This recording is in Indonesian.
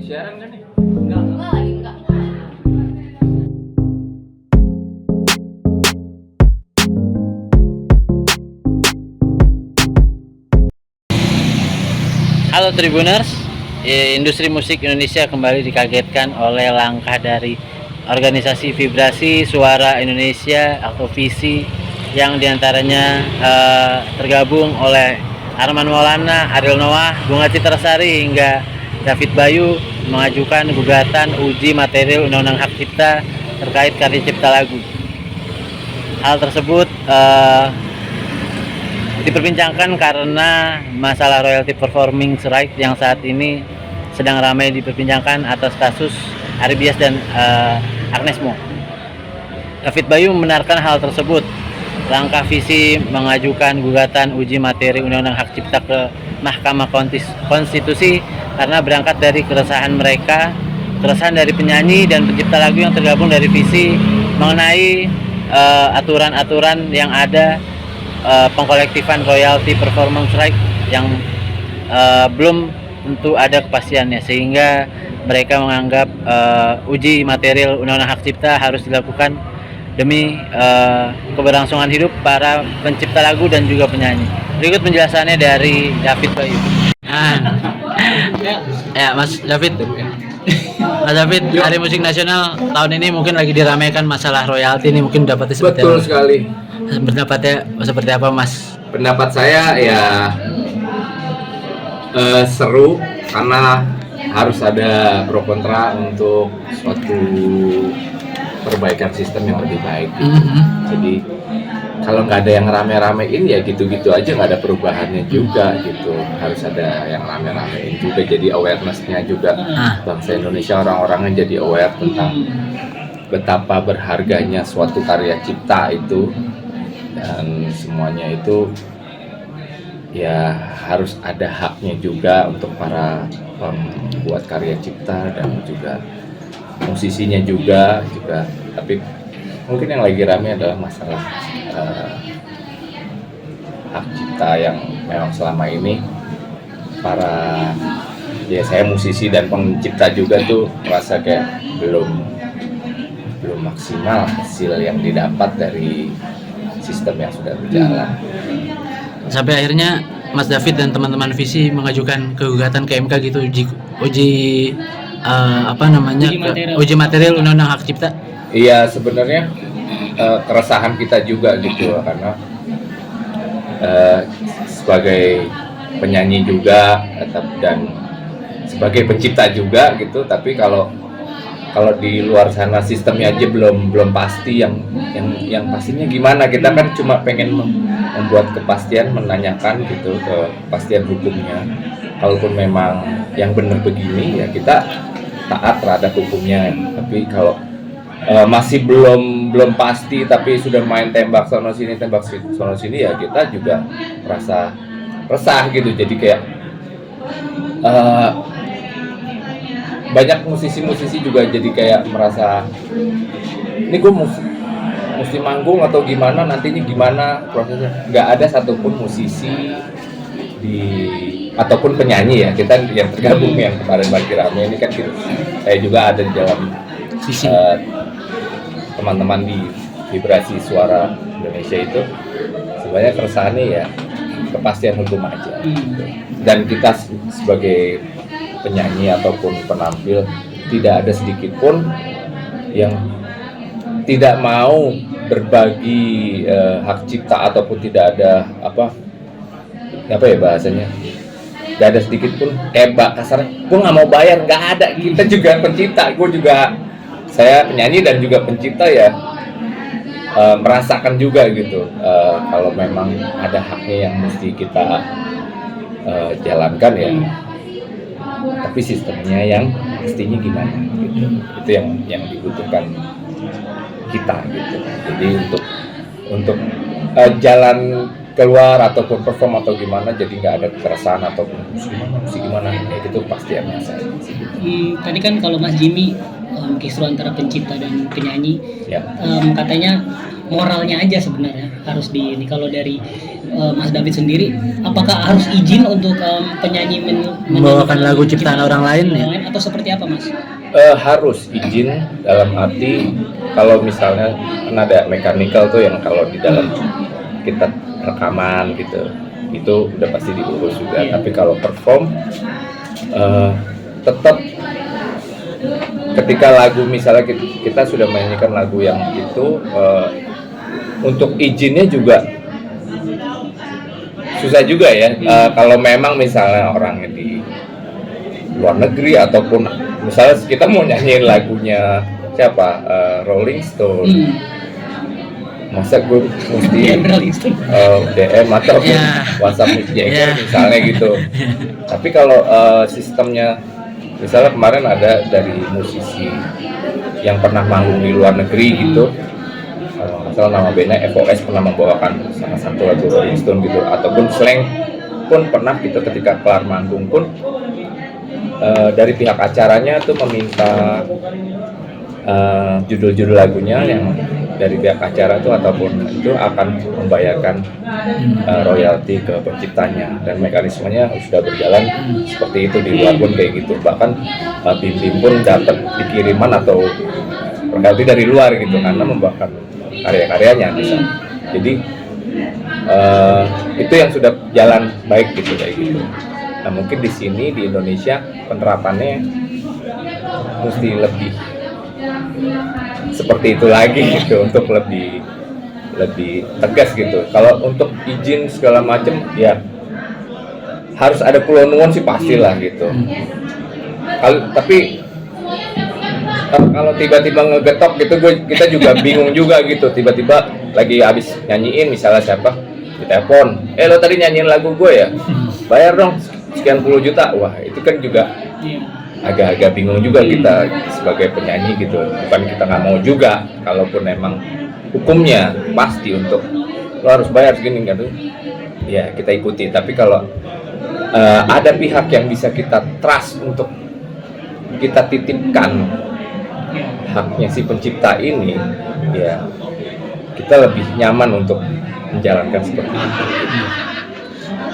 siaran kan nih? Enggak lagi, enggak. Halo Tribuners, industri musik Indonesia kembali dikagetkan oleh langkah dari organisasi Vibrasi Suara Indonesia atau VISI yang diantaranya tergabung oleh Arman Maulana, Ariel Noah, Bunga Citra Sari hingga David Bayu mengajukan gugatan uji material Undang-Undang Hak Cipta terkait karya cipta lagu. Hal tersebut diperbincangkan karena masalah royalty performing rights yang saat ini sedang ramai diperbincangkan atas kasus Ari Bias dan Agnes Mo. David Bayu membenarkan hal tersebut. Langkah VISI mengajukan gugatan uji materi Undang-Undang Hak Cipta ke Mahkamah Konstitusi karena berangkat dari keresahan mereka, keresahan dari penyanyi dan pencipta lagu yang tergabung dari VISI mengenai aturan-aturan yang ada pengkolektifan royalty performance right yang belum tentu ada kepastiannya, sehingga mereka menganggap uji material Undang-Undang Hak Cipta harus dilakukan demi keberlangsungan hidup para pencipta lagu dan juga penyanyi. Berikut penjelasannya dari David Bayu. Ya Mas David, Mas David, Hari Musik Nasional tahun ini mungkin lagi diramaikan masalah royalti ini, mungkin dapatnya seperti Betul apa? sekali. Pendapatnya seperti apa Mas? Pendapat saya ya seru karena harus ada pro kontra untuk suatu perbaikan sistem yang lebih baik. Jadi kalau nggak ada yang rame-ramein ya gitu-gitu aja, nggak ada perubahannya juga gitu. Harus ada yang rame-ramein juga, jadi awareness-nya juga bangsa Indonesia, orang-orangnya jadi aware tentang betapa berharganya suatu karya cipta itu, dan semuanya itu ya harus ada haknya juga untuk para pembuat karya cipta dan juga musisinya juga. Tapi mungkin yang lagi rame adalah masalah hak cipta yang memang selama ini para, ya saya musisi dan pencipta juga tuh merasa kayak belum maksimal hasil yang didapat dari sistem yang sudah berjalan. Sampai akhirnya Mas David dan teman-teman VISI mengajukan gugatan ke MK gitu, uji material Undang-Undang Hak Cipta. Iya, sebenarnya keresahan kita juga gitu, karena sebagai penyanyi juga dan sebagai pencipta juga gitu, tapi kalau di luar sana sistemnya aja belum pasti, yang pastinya gimana, kita kan cuma pengen membuat kepastian, menanyakan gitu kepastian hukumnya. Kalaupun memang yang benar begini ya kita taat terhadap hukumnya, tapi kalau masih belum pasti tapi sudah main tembak sono sini ya kita juga merasa resah gitu. Jadi kayak banyak musisi juga jadi kayak merasa ini gue mesti manggung atau gimana, nantinya gimana prosesnya. Nggak ada satupun musisi ataupun penyanyi ya, kita yang tergabung yang kemarin lagi rame ini kan gitu. Saya juga ada di dalam teman-teman di Vibrasi Suara Indonesia itu, sebenarnya keresahannya ya kepastian hukum aja. Dan kita sebagai penyanyi ataupun penampil tidak ada sedikit pun yang tidak mau berbagi hak cipta, ataupun tidak ada apa ya bahasanya, nggak ada sedikit pun kayak kasarnya gue nggak mau bayar, nggak ada. Kita juga pencipta, saya penyanyi dan juga pencipta ya, merasakan juga gitu kalau memang ada haknya yang mesti kita jalankan ya, tapi sistemnya yang pastinya gimana gitu. Itu yang dibutuhkan kita gitu. Jadi untuk jalan keluar ataupun perform atau gimana, jadi nggak ada kekerasan ataupun mesti gimana ya, itu pasti yang saya gitu. Tadi kan kalau Mas Jimmy kisru antara pencipta dan penyanyi. Ya. Katanya moralnya aja sebenarnya harus di ini. Kalau dari Mas David sendiri, apakah harus izin untuk penyanyi Membawakan lagu ciptaan orang lain ya? Atau seperti apa, Mas? Harus izin dalam arti kalau misalnya kan ada mechanical tuh yang kalau di dalam kita rekaman gitu itu udah pasti diurus juga. Iya. Tapi kalau perform tetap ketika lagu misalnya kita sudah menyanyikan lagu yang itu untuk izinnya juga susah juga ya. Kalau memang misalnya orangnya di luar negeri ataupun misalnya kita mau nyanyiin lagunya siapa Rolling Stone, masa gue mesti DM atau WhatsApp Mick Jagger misalnya gitu. Tapi kalau sistemnya misalnya kemarin ada dari musisi yang pernah manggung di luar negeri gitu, asal nama bandnya FOS pernah membawakan salah satu lagu Rolling Stone gitu, ataupun Slank pun pernah kita ketika kelar manggung pun dari pihak acaranya tuh meminta judul-judul lagunya yang dari pihak acara itu ataupun itu akan membayarkan royalti ke penciptanya, dan mekanismenya sudah berjalan seperti itu. Di luar pun kayak gitu, bahkan BIM pun dapat dikiriman atau royalti dari luar gitu karena membawakan karya-karyanya bisa. Jadi itu yang sudah jalan baik gitu kayak gitu. Nah mungkin di sini di Indonesia penerapannya mesti lebih seperti itu lagi gitu, untuk lebih tegas gitu. Kalau untuk izin segala macam ya harus ada kulon sih pastilah gitu. Tapi kalau tiba-tiba ngegetok gitu kita juga bingung juga gitu. Tiba-tiba lagi habis nyanyiin misalnya siapa ditelepon, lo tadi nyanyiin lagu gue ya, bayar dong sekian puluh juta. Wah itu kan juga agak-agak bingung juga kita sebagai penyanyi gitu. Bukan kita nggak mau juga, kalaupun memang hukumnya pasti untuk lo harus bayar segini kan tuh, ya kita ikuti. Tapi kalau ada pihak yang bisa kita trust untuk kita titipkan haknya si pencipta ini, ya kita lebih nyaman untuk menjalankan seperti itu.